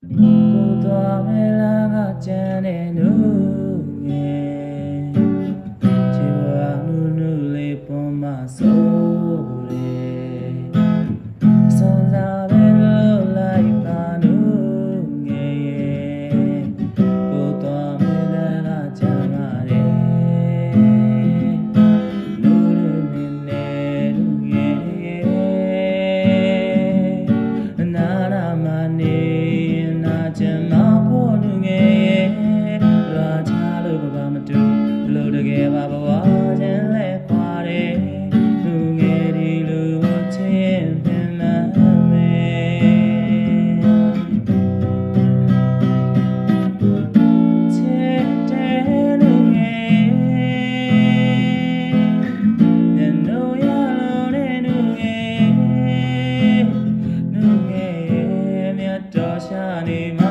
ကိုသွားမဲလာကကြမ်းတဲ့နူငယ်ချီဝါနူနူလေးပေါ်မှာစိုးတယ်စွန်စားပဲလို့လိုက်ပါနူငယ်ကိုသွားမဲလာကကြမ်းရတယ်နူနူနဲ့နူငယ်နာနာမနေကျမဖို့နုငယ်ရာချလို့ဘာမတူလို့တကယ်ပါဘဝချင်းလဲခွာတယ်နုငယ်ဒီလူချင်းပင်မမယ်ချစ်တဲ့နုငယ်ညနိုးရလို့တဲ့နုငယ်မြတ်တော်ရှာနေမှာ